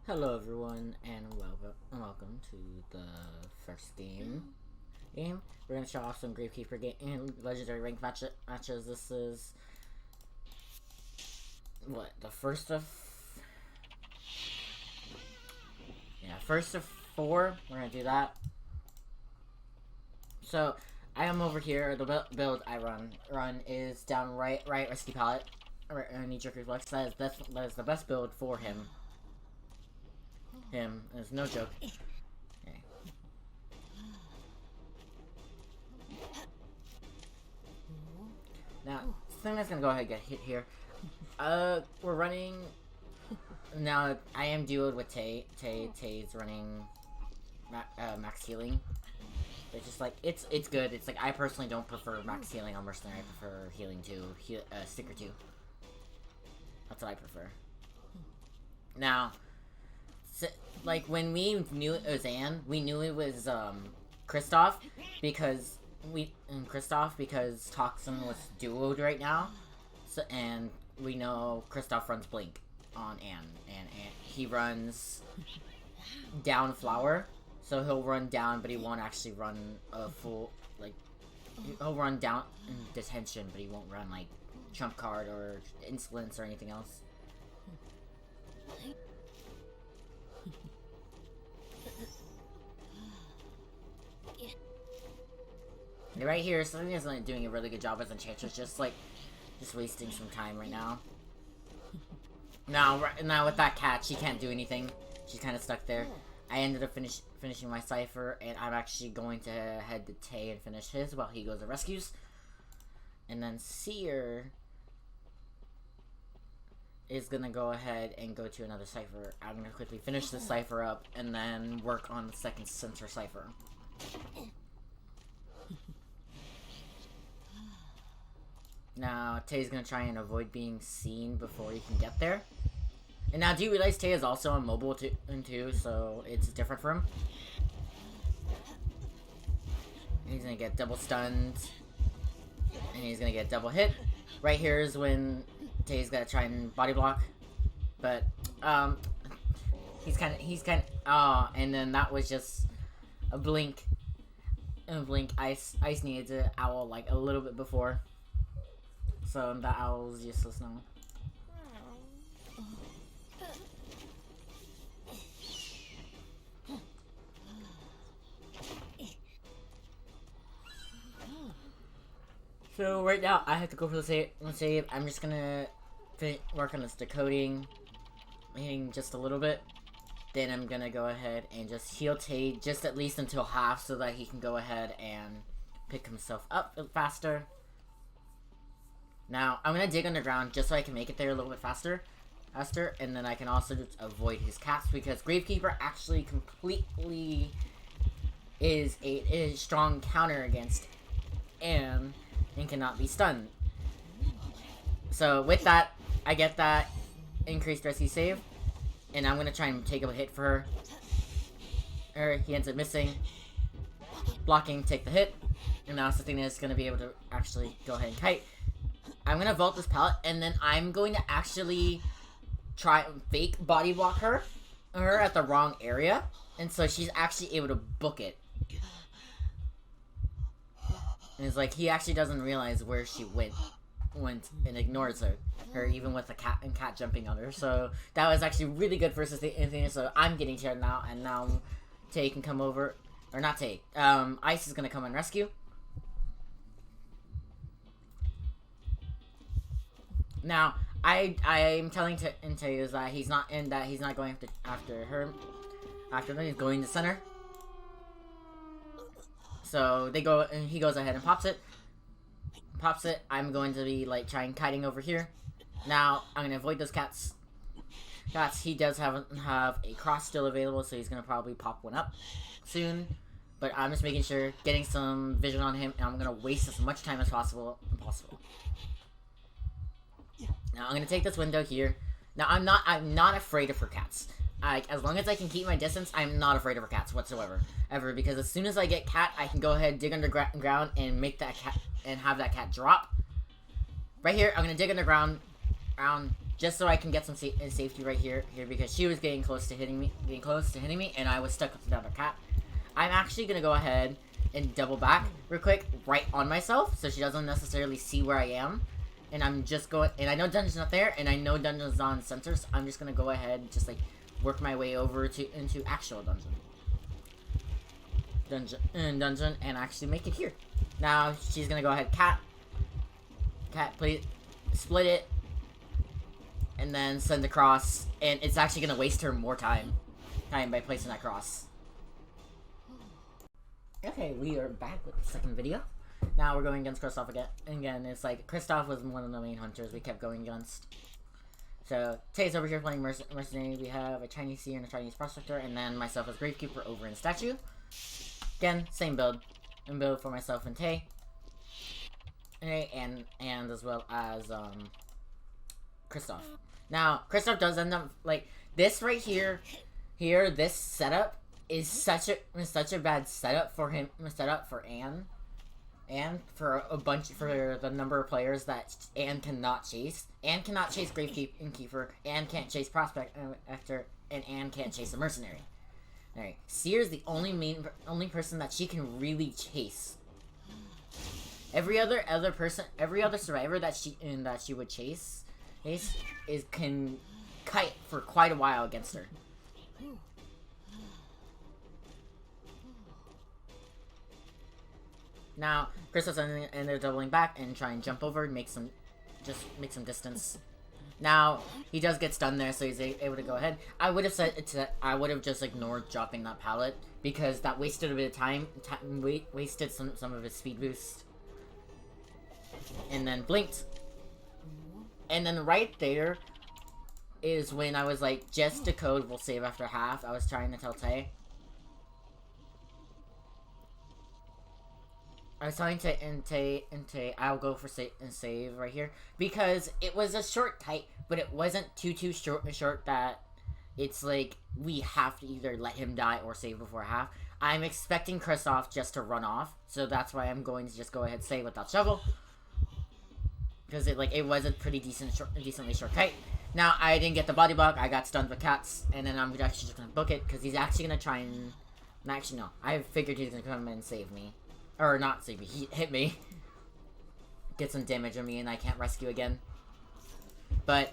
Hello everyone and welcome to the first game. We're gonna show off some Gravekeeper game and legendary rank matches. This is what, the first of first of four. We're gonna do that. So I am over here. The build I run is down right rescue pallet. Knee jerk reflex. That is the best build for him. It's no joke. Okay. Now, Slim's gonna go ahead and get hit here. We're running. Now, I am duoed with Tay. Tay's running max healing. It's just like, it's good. It's like, I personally don't prefer max healing on Mercenary. I prefer healing 2, Sticker 2. That's what I prefer. Now, like, when we knew it was Anne, we knew it was, Kristoff, because Toxin was duoed right now, so, and we know Kristoff runs Blink on Anne, and he runs down Flower, so he'll run down, but he won't actually run a full, like, he'll run down in detention, but he won't run, like, Trump Card or Insolence or anything else. Right here, Selena's not doing a really good job as Enchantress, just wasting some time right now. Now with that cat, she can't do anything. She's kind of stuck there. I ended up finishing my Cypher, and I'm actually going to head to Tay and finish his while he goes to rescues. And then Seer is gonna go ahead and go to another Cypher. I'm gonna quickly finish this Cypher up, and then work on the second Center Cypher. Now, Tay's gonna try and avoid being seen before he can get there. And now, do you realize Tay is also on mobile too, so it's different for him? He's gonna get double stunned. And he's gonna get double hit. Right here is when Tay's gonna try and body block. But, he's kinda, and then that was just a blink. And a blink. Ice needed to owl, like, a little bit before. So that owl's useless now. So right now I have to go for the save. I'm just gonna work on this decoding, hitting just a little bit. Then I'm gonna go ahead and just heal Tay just at least until half, so that he can go ahead and pick himself up faster. Now, I'm gonna dig underground just so I can make it there a little bit faster, and then I can also just avoid his cats, because Gravekeeper actually completely is a strong counter against Anne and cannot be stunned. So with that, I get that increased rescue save, and I'm gonna try and take a hit for her. He ends up missing, blocking, take the hit, and now something is gonna be able to actually go ahead and kite. I'm gonna vault this pallet, and then I'm going to actually try and fake body block her at the wrong area, and so she's actually able to book it. And it's like, he actually doesn't realize where she went and ignores her even with the cat jumping on her. So that was actually really good for Athena. So I'm getting here now, and now Tay can come over, or not Tay. Ice is gonna come and rescue. Now, I'm telling Tay is that he's not going after her. After that, he's going to center. So they go, and he goes ahead and pops it. I'm going to be like trying kiting over here. Now I'm gonna avoid those cats. He does have a cross still available, so he's gonna probably pop one up soon. But I'm just making sure, getting some vision on him, and I'm gonna waste as much time as possible. Now I'm gonna take this window here. Now I'm not afraid of her cats. As long as I can keep my distance, I'm not afraid of her cats whatsoever. Because as soon as I get cat, I can go ahead, dig underground, and make that cat, and have that cat drop. Right here, I'm gonna dig underground, just so I can get some safety right here, because she was getting close to hitting me, and I was stuck with another cat. I'm actually gonna go ahead and double back real quick, right on myself, so she doesn't necessarily see where I am. And I'm just going, and I know Dungeon's not there, and I know Dungeon's on center, so I'm just gonna go ahead and just like work my way over into actual dungeon, and actually make it here. Now she's gonna go ahead, cat, please split it, and then send across, and it's actually gonna waste her more time by placing that cross. Okay, we are back with the second video. Now we're going against Kristoff again. It's like Kristoff was one of the main hunters we kept going against. So Tay's over here playing mercenary. We have a Chinese seer and a Chinese prospector, and then myself as Gravekeeper over in statue. Again, same build. And build for myself and Tay. And as well as Kristoff. Now Kristoff does end up like this right here. This setup is such a bad setup for him. Setup for Anne. And for the number of players that Anne cannot chase. Anne cannot chase Gravekeeper. Anne can't chase Prospector, and Anne can't chase a mercenary. Alright, Seer is the only person that she can really chase. Every other survivor that she would chase can kite for quite a while against her. Now, Kristoff's ended up doubling back and try and jump over and make some distance. Now, he does get stunned there, so he's able to go ahead. I would have just ignored dropping that pallet, because that wasted a bit of time, wasted some of his speed boost. And then blinked. And then right there is when I was like, just decode, we'll save after half. I was trying to tell Tay. I was telling Tay, I'll go for save right here, because it was a short tight, but it wasn't too short that it's like we have to either let him die or save before half. I'm expecting Kristoff just to run off, so that's why I'm going to just go ahead and save without shovel, because it was a pretty decently short kite. Now I didn't get the body block. I got stunned with cats, and then I'm actually just gonna book it, because he's actually gonna try and actually no, I figured he's gonna come in and save me. Or not save me, he hit me. Get some damage on me and I can't rescue again. But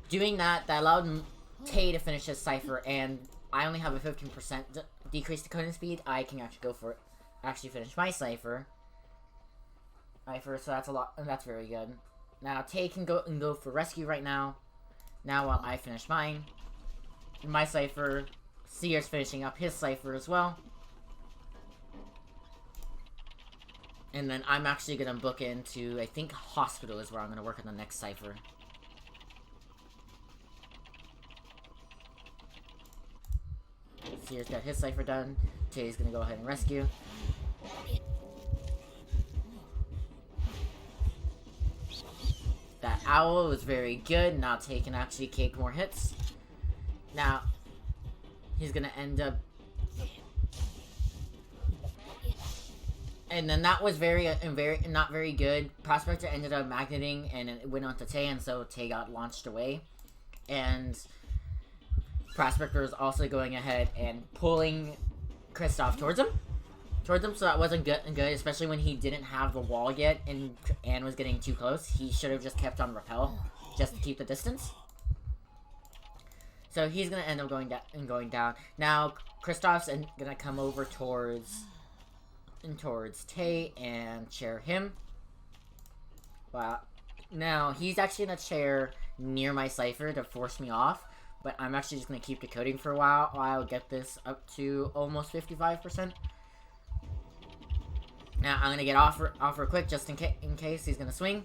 doing that allowed Tay to finish his Cypher, and I only have a 15% decreased decoding speed. I can actually go for it. Actually finish my Cypher. So that's a lot, and that's very good. Now Tay can go for rescue right now. Now while I finish mine. My Cypher. Seer's finishing up his Cypher as well. And then I'm actually going to book into, I think, Hospital is where I'm going to work on the next Cypher. Seer's got his Cypher done. Tay's going to go ahead and rescue. That owl was very good. Now Tay can actually cake more hits. Now, he's going to end up... And then that was not very good. Prospector ended up magneting, and it went on to Tay, and so Tay got launched away. And Prospector was also going ahead and pulling Kristoff towards him, so that wasn't good, especially when he didn't have the wall yet, and Anne was getting too close. He should have just kept on repel, just to keep the distance. So he's gonna end up going down. Now Kristoff's gonna come over towards Tay and chair him. Wow. Now, he's actually gonna chair near my Cypher to force me off, but I'm actually just gonna keep decoding for a while I'll get this up to almost 55%. Now, I'm gonna get off real quick just in case he's gonna swing.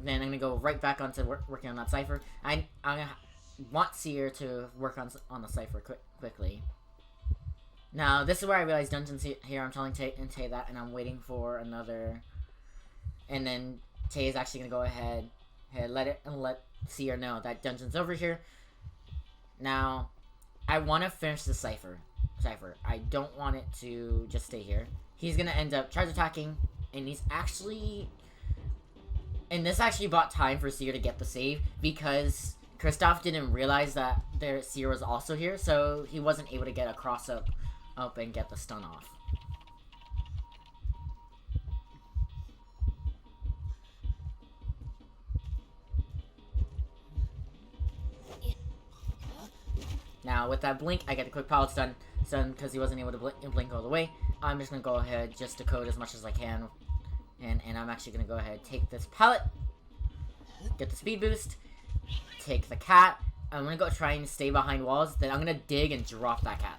Then I'm gonna go right back onto working on that Cypher. I want Seer to work on the Cypher quickly. Now, this is where I realized Dungeon's here. I'm telling Tay that, and I'm waiting for another. And then Tay is actually gonna go ahead, let Seer know that Dungeon's over here. Now, I want to finish the Cypher. I don't want it to just stay here. He's gonna end up charge attacking, and he's actually And this actually bought time for Seer to get the save, because Kristoff didn't realize that Seer was also here, so he wasn't able to get a cross up and get the stun off. Now, with that blink, I get the quick pallet stun because he wasn't able to blink all the way. I'm just going to go ahead just to code as much as I can. And I'm actually going to go ahead and take this pallet, get the speed boost, take the cat. I'm going to go try and stay behind walls. Then I'm going to dig and drop that cat.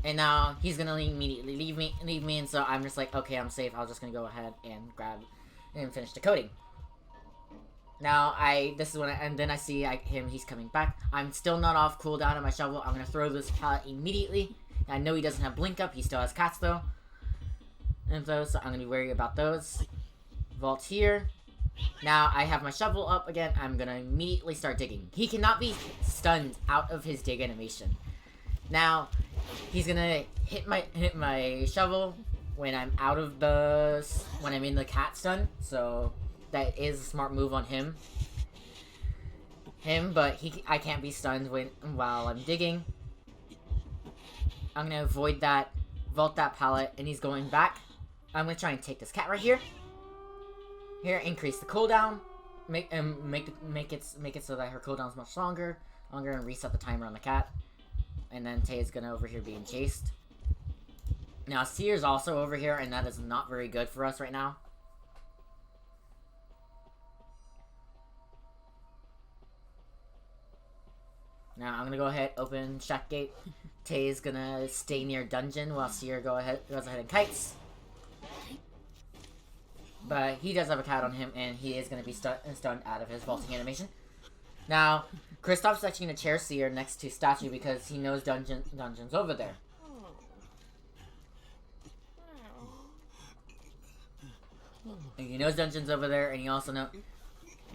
And now he's going to immediately leave me. And so I'm just like, okay, I'm safe. I'm just going to go ahead and grab and finish the coding. Now, this is when and then I see him, he's coming back. I'm still not off cooldown on my shovel. I'm going to throw this pallet immediately. I know he doesn't have blink up. He still has cats, though. And so I'm going to be wary about those. Vault here. Now, I have my shovel up again. I'm going to immediately start digging. He cannot be stunned out of his dig animation. Now, he's going to hit my shovel when I'm out of when I'm in the cat stun. So that is a smart move on him. But I can't be stunned while I'm digging. I'm gonna avoid that, vault that pallet, and he's going back. I'm gonna try and take this cat right here. Here, increase the cooldown, make it so that her cooldown is much longer, and reset the timer on the cat. And then Tay is gonna over here being chased. Now Seer's also over here, and that is not very good for us right now. Now I'm gonna go ahead, open Shack Gate. Tay is gonna stay near dungeon while Seer goes ahead and kites. But he does have a cat on him, and he is gonna be stunned out of his vaulting animation. Now, Kristoff's actually gonna chair Seer next to Statue because he knows dungeon's over there. And he knows dungeon's over there, and he also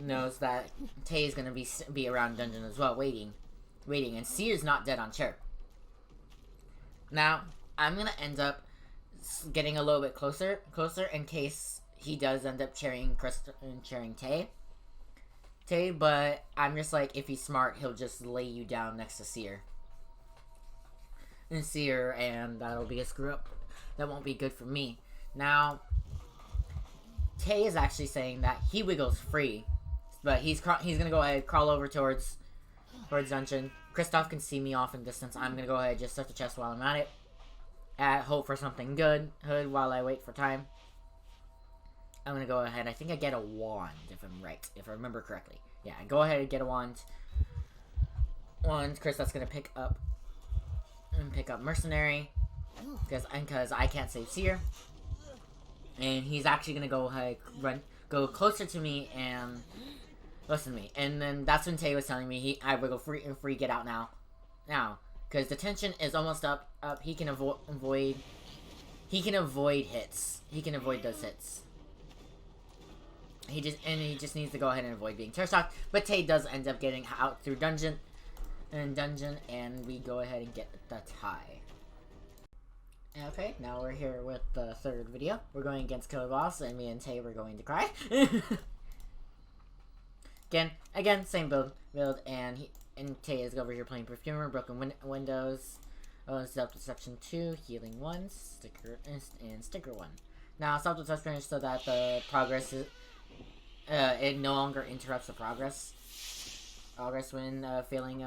knows that Tay is gonna be around dungeon as well, waiting, and Seer's not dead on chair. Now, I'm gonna end up getting a little bit closer in case he does end up chairing Tay, but I'm just like, if he's smart, he'll just lay you down next to Seer. And that'll be a screw up. That won't be good for me. Now, Tay is actually saying that he wiggles free, but he's gonna go ahead, crawl over towards dungeon. Kristoff can see me off in distance. I'm gonna go ahead and just set the chest while I'm at it. Hope for something good while I wait for time. I'm gonna go ahead. I think I get a wand if I'm right, if I remember correctly. Yeah, go ahead and get a wand. Kristoff's gonna pick up Mercenary because I can't save Seer, and he's actually gonna go ahead go closer to me and listen to me. And then that's when Tay was telling me I wiggle free, get out now, because the tension is almost up. He can avoid hits. He can avoid those hits. He just needs to go ahead and avoid being chair shocked. But Tay does end up getting out through dungeon, and we go ahead and get the tie. Okay, now we're here with the third video. We're going against Killer Boss, and me and Tay were going to cry. Again, same build, and Tay is over here playing Perfumer, Broken Windows, Self-Deception 2, Healing 1, Sticker 1. Now, Self-Deception is so that the progress is, it no longer interrupts the progress when failing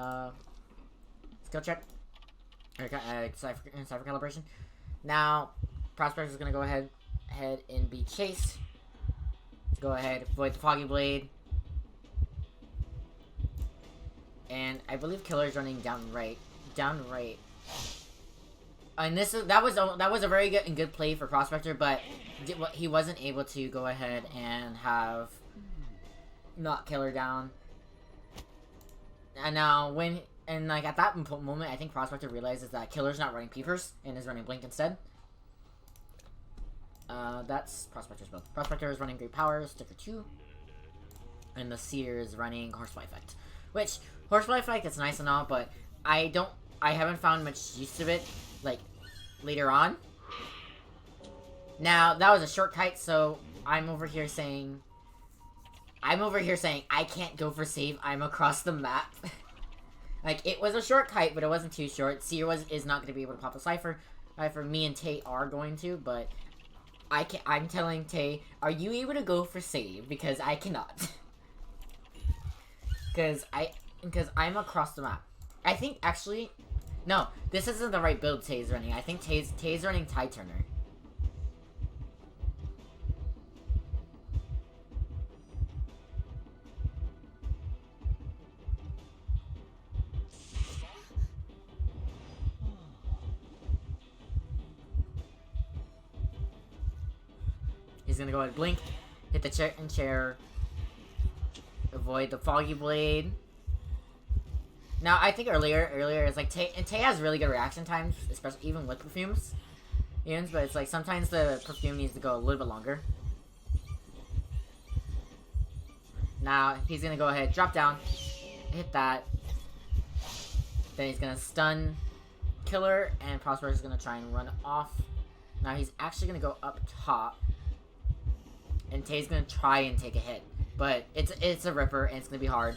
skill check, or cipher calibration. Now, Prospector is going to go ahead and be chased. Go ahead, avoid the Foggy Blade. And I believe Killer is running down right. And that was a very good play for Prospector, but he wasn't able to go ahead and have knock Killer down. And now at that moment, I think Prospector realizes that Killer's not running Peepers and is running Blink instead. That's Prospector's build. Prospector is running Great Power, Sticker 2, and the Seer is running Horsefly Effect. Which Horsefly Effect is nice and all, but I haven't found much use of it like later on. Now that was a short kite, so I'm over here saying I can't go for save. I'm across the map. Like, it was a short kite, but it wasn't too short. Seer is not going to be able to pop a Cypher. For me and Tay are going to, but I'm telling Tay, are you able to go for save? Because I cannot. Because I'm across the map. I think, actually, no, this isn't the right build Tay's running. I think Tay's running Tide Turner. He's gonna go ahead and blink, hit the chair, avoid the Foggy Blade. Now, I think earlier it's like Tay has really good reaction times, especially even with perfumes. But it's like sometimes the perfume needs to go a little bit longer. Now, he's gonna go ahead, drop down, hit that. Then he's gonna stun Killer, and Prosper is gonna try and run off. Now, he's actually gonna go up top. And Tay's gonna try and take a hit. But it's a Ripper, and it's gonna be hard.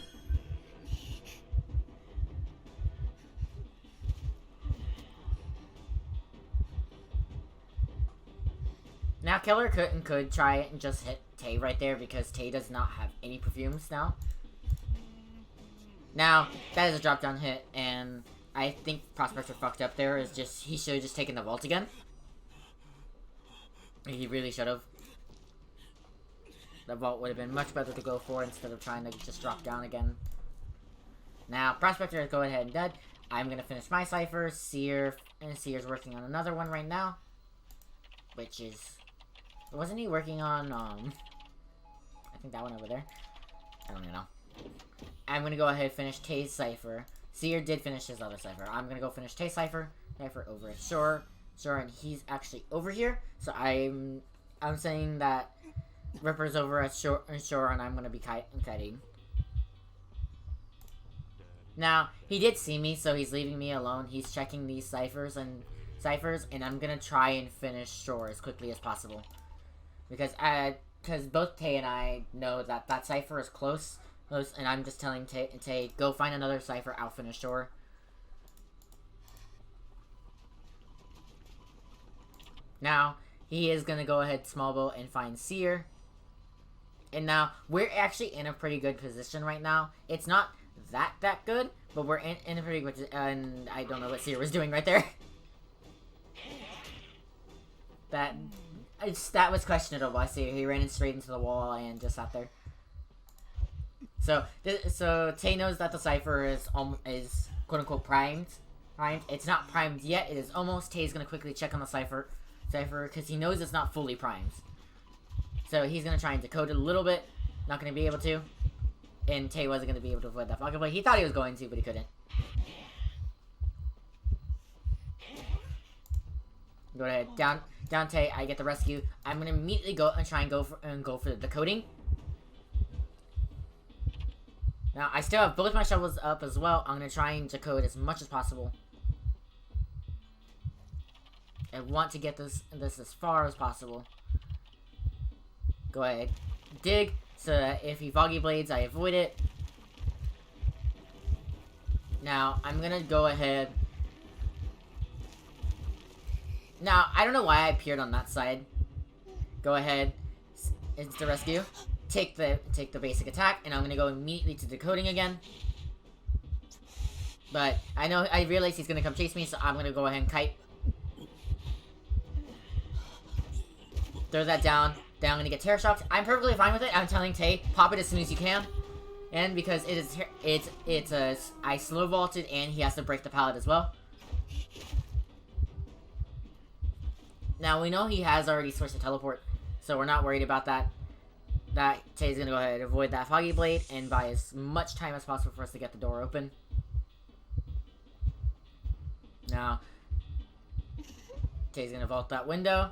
Now, Killer could try it and just hit Tay right there, because Tay does not have any perfumes now. Now, that is a drop-down hit, and I think Prospector fucked up there. He should have just taken the vault again. He really should have. The vault would have been much better to go for instead of trying to just drop down again. Now, Prospector is going ahead and dead. I'm going to finish my Cypher. Seer's working on another one right now. Which is... Wasn't he working on, I think that one over there? I don't even know. I'm going to go ahead and finish Tay's Cypher. Seer did finish his other Cypher. I'm going to go finish Tay's Cypher. Cypher over at Shore. And he's actually over here. So I'm saying that Ripper's over at Shore, and I'm going to be kiting. Now, he did see me, so he's leaving me alone. He's checking these ciphers, and I'm going to try and finish Shore as quickly as possible. Because both Tay and I know that cipher is close, and I'm just telling Tay, go find another cipher, I'll finish Shore. Now, he is going to go ahead small boat and find Seer. And now, we're actually in a pretty good position right now. It's not that good, but we're in a pretty good position. And I don't know what Seer was doing right there. That was questionable. I see he ran straight into the wall and just sat there. So Tay knows that the cipher is quote unquote primed. It's not primed yet. It is almost. Tay's gonna quickly check on the cipher because he knows it's not fully primed. So he's gonna try and decode it a little bit. Not gonna be able to. And Tay wasn't gonna be able to avoid that Foggy Blade. He thought he was going to, but he couldn't. Go ahead, down Tay. I get the rescue. I'm gonna immediately go and try and go for the decoding. Now I still have both my shovels up as well. I'm gonna try and decode as much as possible. I want to get this as far as possible. Go ahead, dig, so that if he Foggy Blades, I avoid it. Now I'm gonna go ahead. Now, I don't know why I appeared on that side. Go ahead. It's the rescue. Take the basic attack, and I'm gonna go immediately to decoding again. But I realize he's gonna come chase me, so I'm gonna go ahead and kite. Throw that down. Then I'm gonna get terror shocked. I'm perfectly fine with it. I'm telling Tay, pop it as soon as you can. And because I slow vaulted, and he has to break the pallet as well. Now, we know he has already switched to teleport, so we're not worried about that. Tay's gonna go ahead and avoid that Foggy Blade and buy as much time as possible for us to get the door open. Now, Tay's gonna vault that window.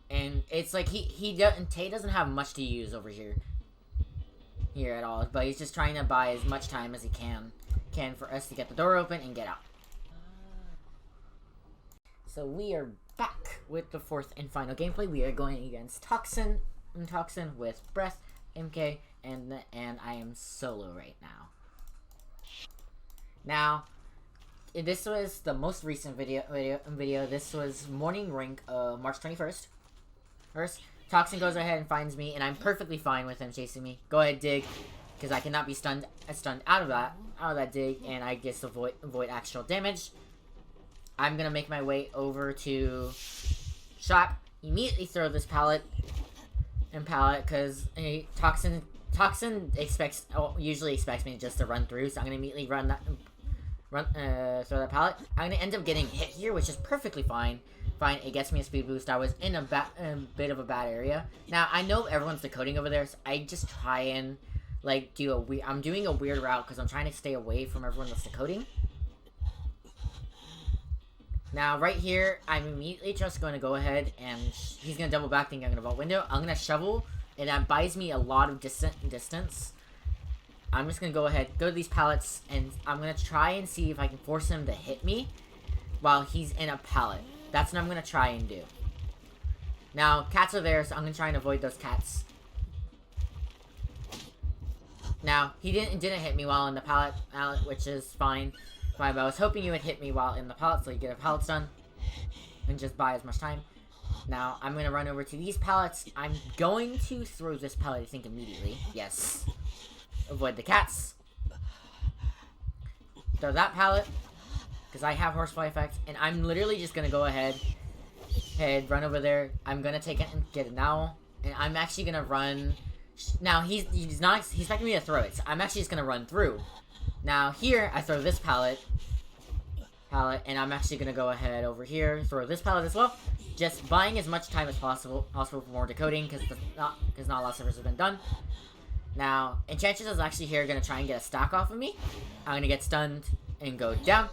And it's like Tay doesn't have much to use over here at all, but he's just trying to buy as much time as he can for us to get the door open and get out. So we are back with the fourth and final gameplay. We are going against Toxin with Breath, MK, and I am solo right now. Now, this was the most recent video. This was morning rank of March 21st. First, Toxin goes ahead and finds me, and I'm perfectly fine with him chasing me. Go ahead, dig, because I cannot be stunned out of that dig, and I get to avoid actual damage. I'm gonna make my way over to shop, immediately throw this pallet, because Toxin usually expects me just to run through, so I'm gonna immediately throw that pallet. I'm gonna end up getting hit here, which is perfectly fine. It gets me a speed boost. I was in a bit of a bad area. Now I know everyone's decoding over there, so I just try and like I'm doing a weird route because I'm trying to stay away from everyone that's decoding. Now, right here, I'm immediately just going to go ahead and he's going to double back, thinking I'm going to vault window. I'm going to shovel, and that buys me a lot of distance. I'm just going to go ahead, go to these pallets, and I'm going to try and see if I can force him to hit me while he's in a pallet. That's what I'm going to try and do. Now, cats are there, so I'm going to try and avoid those cats. Now, he didn't hit me while in the pallet, which is fine. But I was hoping you would hit me while in the pallet so you get a pallet stun and just buy as much time. Now, I'm going to run over to these pallets. I'm going to throw this pallet, I think, immediately. Yes. Avoid the cats. Throw that pallet, because I have horsefly effect. And I'm literally just going to go ahead, run over there. I'm going to take it and get an owl. And I'm actually going to run. Now, he's not expecting me to throw it, so I'm actually just going to run through. Now, here, I throw this pallet, and I'm actually going to go ahead over here, throw this pallet as well, just buying as much time as possible for more decoding, because not a lot of servers have been done. Now, Enchantress is actually here, going to try and get a stack off of me. I'm going to get stunned and go down.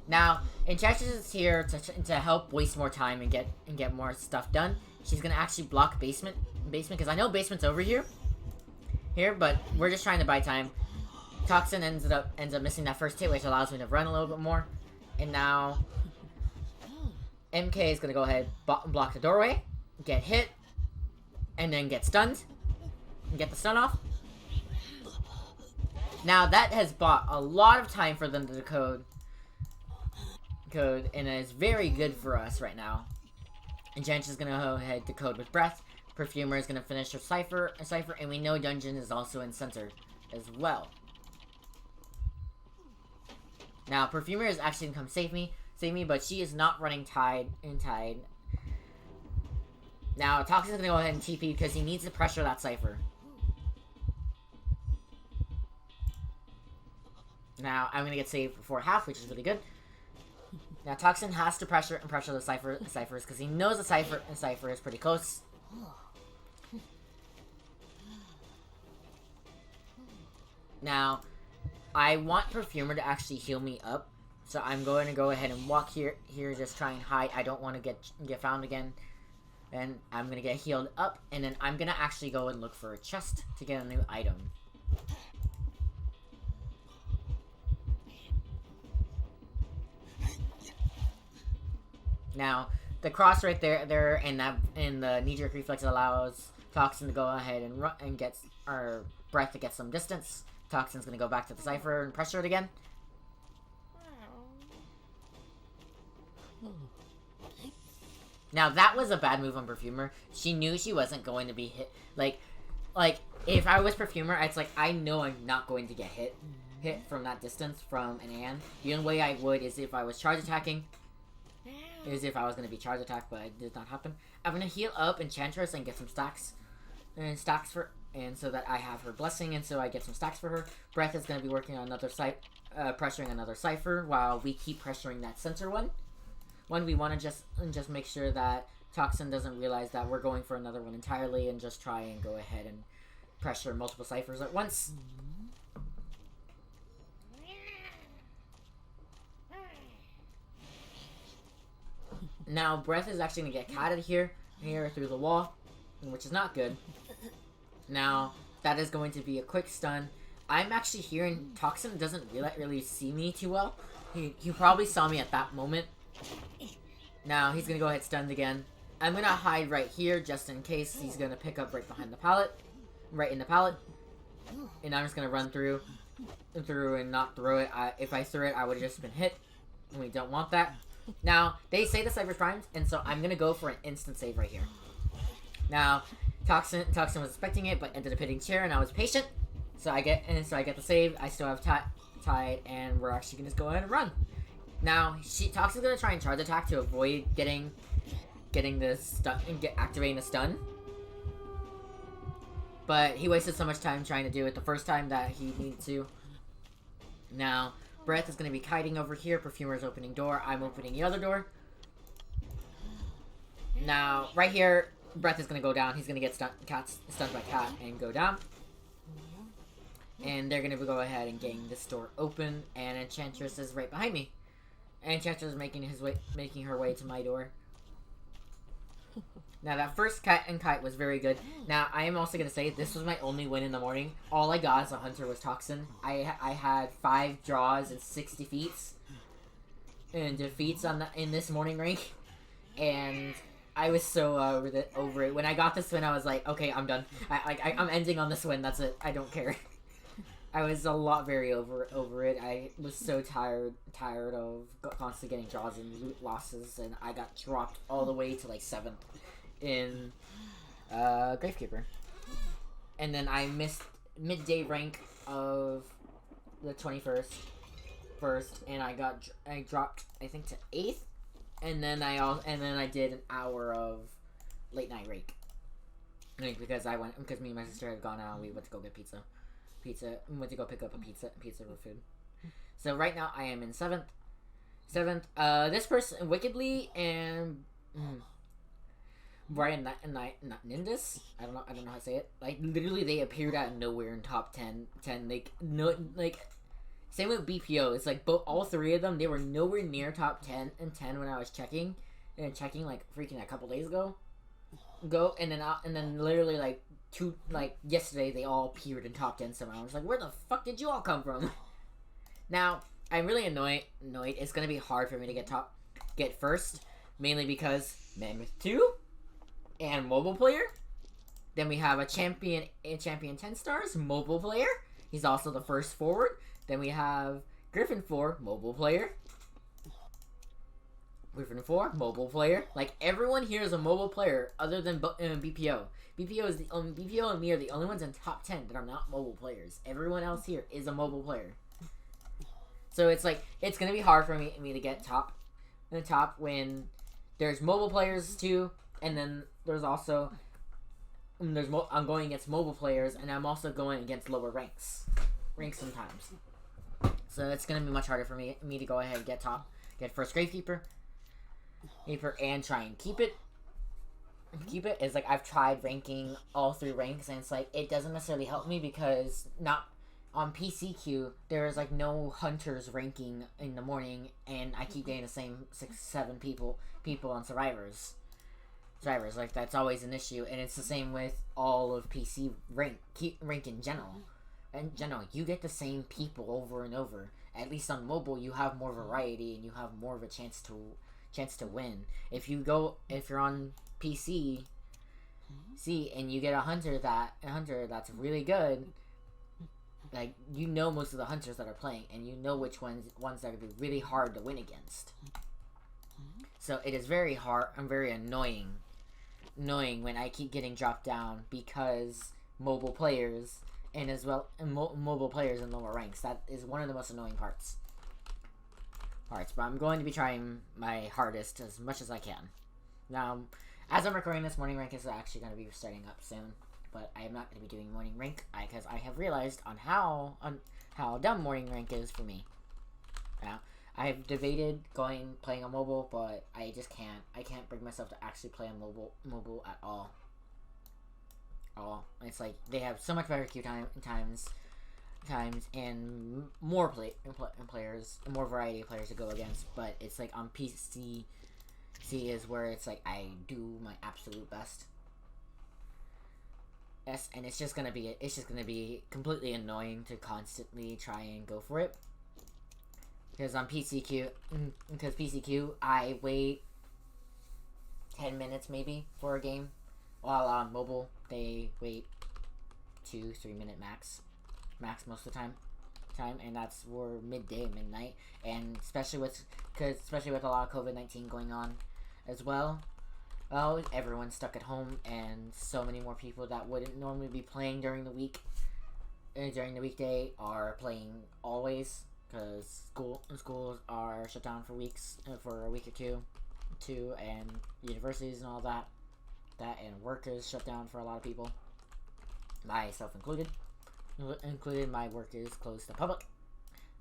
Now, Enchantress is here to help waste more time and get more stuff done. She's going to actually block basement, because I know basement's over here, but we're just trying to buy time. Toxin ends up missing that first hit, which allows me to run a little bit more. And now, MK is going to go ahead, block the doorway, get hit, and then get stunned, and get the stun off. Now, that has bought a lot of time for them to decode, and it is very good for us right now. Enchantress is going to go ahead, decode with Breath. Perfumer is going to finish her Cypher, and we know Dungeon is also in Center as well. Now, Perfumer is actually going to come save me, but she is not running Tide. Now, Toxin's going to go ahead and TP because he needs to pressure that Cypher. Now, I'm going to get saved before half, which is really good. Now, Toxin has to pressure the Cyphers because he knows the Cypher is pretty close. Now, I want Perfumer to actually heal me up, so I'm going to go ahead and walk here, just try and hide. I don't want to get found again, and I'm going to get healed up, and then I'm going to actually go and look for a chest to get a new item. Now, the cross right there, and the knee-jerk reflex allows Toxin to go ahead and run and get our Breath to get some distance. Toxin's gonna go back to the Cypher and pressure it again. Now, that was a bad move on Perfumer. She knew she wasn't going to be hit. Like, if I was Perfumer, it's like, I know I'm not going to get hit from that distance from an Anne. The only way I would is if I was charge attacking. Is if I was going to be charge attacked, but it did not happen. I'm going to heal up Enchantress and get some stacks. And so that I have her blessing, and so I get some stacks for her. Breath is going to be working on another pressuring another Cypher, while we keep pressuring that center one. We want to just make sure that Toxin doesn't realize that we're going for another one entirely, and just try and go ahead and pressure multiple Cyphers at once. Now, Breath is actually going to get catted here through the wall, which is not good. Now, that is going to be a quick stun. I'm actually here, and Toxin doesn't really see me too well. He probably saw me at that moment. Now he's gonna go ahead stunned again. I'm gonna hide right here just in case he's gonna pick up right behind the pallet. Right in the pallet. And I'm just gonna run through and not throw it. If I threw it, I would have just been hit. And we don't want that. Now, they say the Cypher's primed, and so I'm gonna go for an instant save right here. Now, Toxin was expecting it, but ended up hitting chair, and I was patient. So I get the save. I still have Tide, and we're actually gonna just go ahead and run. Now, Toxin's gonna try and charge attack to avoid getting the stun and activating the stun. But he wasted so much time trying to do it the first time that he needed to. Now, Breath is going to be kiting over here. Perfumer is opening door. I'm opening the other door. Now, right here, Breath is going to go down. He's going to get stunned by Cat and go down. And they're going to go ahead and getting this door open. And Enchantress is right behind me. And Enchantress is making her way to my door. Now, that first Cat and Kite was very good. Now, I am also going to say, this was my only win in the morning. All I got as a hunter was Toxin. I had 5 draws and 6 defeats. And defeats in this morning rank. And I was so over it. When I got this win, I was like, okay, I'm done. I'm ending on this win. That's it. I don't care. I was very over it. I was so tired of constantly getting draws and loot losses. And I got dropped all the way to, like, 7th. In Gravekeeper. And then I missed midday rank of the 21st and I dropped I think to 8th, and then I did an hour of late night rank. Because me and my sister had gone out and we went to go get pizza. We went to go pick up a pizza for food. So right now I am in 7th. This person Wickedly and Brian not Nindis. I don't know how to say it. Like, literally, they appeared out of nowhere in top 10. Same with BPO. It's like all 3 of them. They were nowhere near top 10 when I was checking, like freaking a couple days ago. And then literally yesterday they all appeared in top 10 somehow. I was like, where the fuck did you all come from? Now I'm really annoyed. It's gonna be hard for me to get first, mainly because Mammoth 2. And mobile player. Then we have a champion 10 stars, mobile player. He's also the first forward. Then we have Griffin 4, mobile player. Griffin 4, mobile player. Like, everyone here is a mobile player other than BPO. BPO and me are the only ones in top 10 that are not mobile players. Everyone else here is a mobile player. So it's like, it's gonna be hard for me to get top when there's mobile players too. And then there's also I'm going against mobile players, and I'm also going against lower ranks sometimes. So it's gonna be much harder for me to go ahead and get first Gravekeeper, and try and keep it. It's like I've tried ranking all 3 ranks, and it's like it doesn't necessarily help me because not on PCQ there is like no hunters ranking in the morning, and I keep getting the same 6-7 people on survivors. Like, that's always an issue, and it's the same with all of PC rank in general. In general, you get the same people over and over. At least on mobile, you have more variety and you have more of a chance to win. If you're on PC, and you get a hunter that's really good, like, you know most of the hunters that are playing, and you know which ones that would be really hard to win against. So it is very hard and very annoying when I keep getting dropped down because mobile players mobile players in lower ranks. That is one of the most annoying parts. But I'm going to be trying my hardest as much as I can. Now, as I'm recording this, morning rank is actually going to be starting up soon, but I am not going to be doing morning rank because I have realized on how dumb morning rank is for me. Now, I've debated playing on mobile, but I just can't. I can't bring myself to actually play on mobile at all. It's like they have so much better queue times, and more players, more variety of players to go against. But it's like on PC, is where it's like I do my absolute best. Yes, and it's just gonna be completely annoying to constantly try and go for it. Because on PCQ, I wait 10 minutes maybe for a game, while on mobile they wait 2-3 minute max most of the time, and that's for midnight, and especially with a lot of COVID-19 going on as well. Well, everyone's stuck at home, and so many more people that wouldn't normally be playing during the weekday are playing always, because schools are shut down for weeks, for a week or two, and universities and all that, and work is shut down for a lot of people, myself included. My work is closed to public,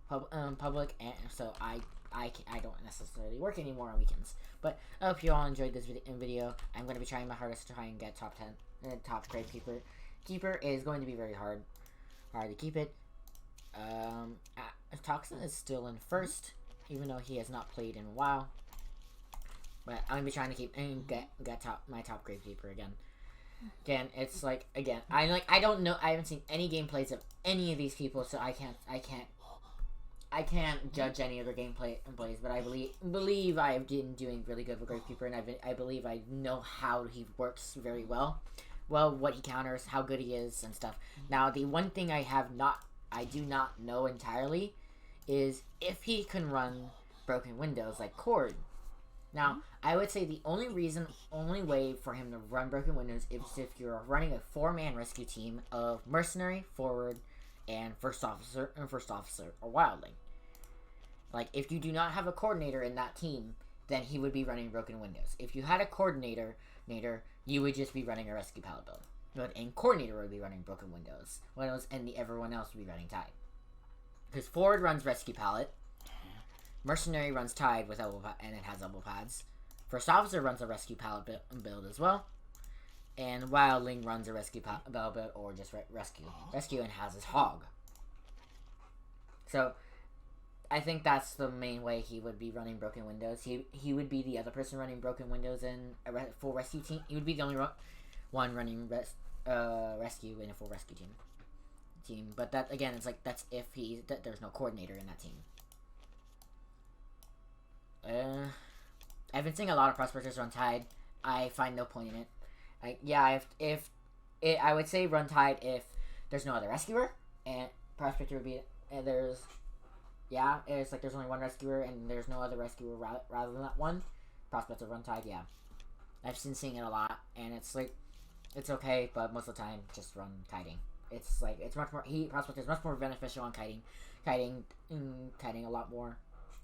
and so I don't necessarily work anymore on weekends. But I hope you all enjoyed this video. I'm going to be trying my hardest to try and get top 10, top Gravekeeper. Keeper is going to be very hard to keep it. Toxin is still in first, even though he has not played in a while. But I'm going to be trying to keep and get my top Gravekeeper again. Again, it's like, I don't know, I haven't seen any gameplays of any of these people, so I can't judge any of their gameplays, but I believe I have been doing really good with Gravekeeper, and I believe I know how he works very well, what he counters, how good he is, and stuff. Now, the one thing I do not know entirely is if he can run broken windows like Cord. Now, I would say the only way for him to run broken windows is if you're running a 4-man rescue team of Mercenary, Forward, and First Officer, or Wildling. Like, if you do not have a coordinator in that team, then he would be running broken windows. If you had a coordinator, you would just be running a rescue pallet build. And coordinator would be running broken windows, and everyone else would be running Tide. Because Forward runs rescue pallet, Mercenary runs Tide with elbow and it has elbow pads. First Officer runs a rescue pallet build as well. And Wildling runs a rescue pallet build or just rescue and has his hog. So, I think that's the main way he would be running broken windows. He would be the other person running broken windows in a full rescue team. He would be the only one running rescue in a full rescue team. But that, again, it's like, that's if there's no coordinator in that team. I've been seeing a lot of prospectors run Tide. I find no point in it. I would say run Tide if there's no other rescuer, and prospector would be it's like there's only one rescuer and there's no other rescuer rather than that one. Prospector run Tide, yeah. I've been seeing it a lot, and it's like, it's okay, but most of the time just run kiting. It's like, it's much more, prospector is much more beneficial on kiting a lot more.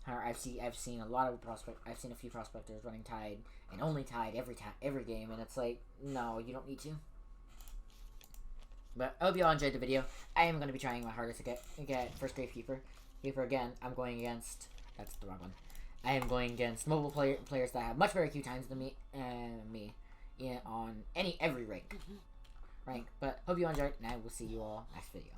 I've seen a few prospectors running Tide and only Tide every game, and it's like, no, you don't need to. But I hope you all enjoyed the video. I am going to be trying my hardest to get first Gravekeeper. Again, I'm going against, that's the wrong one. I am going against mobile players that have much better queue times than me on every rank. But hope you all enjoyed, and I will see you all next video.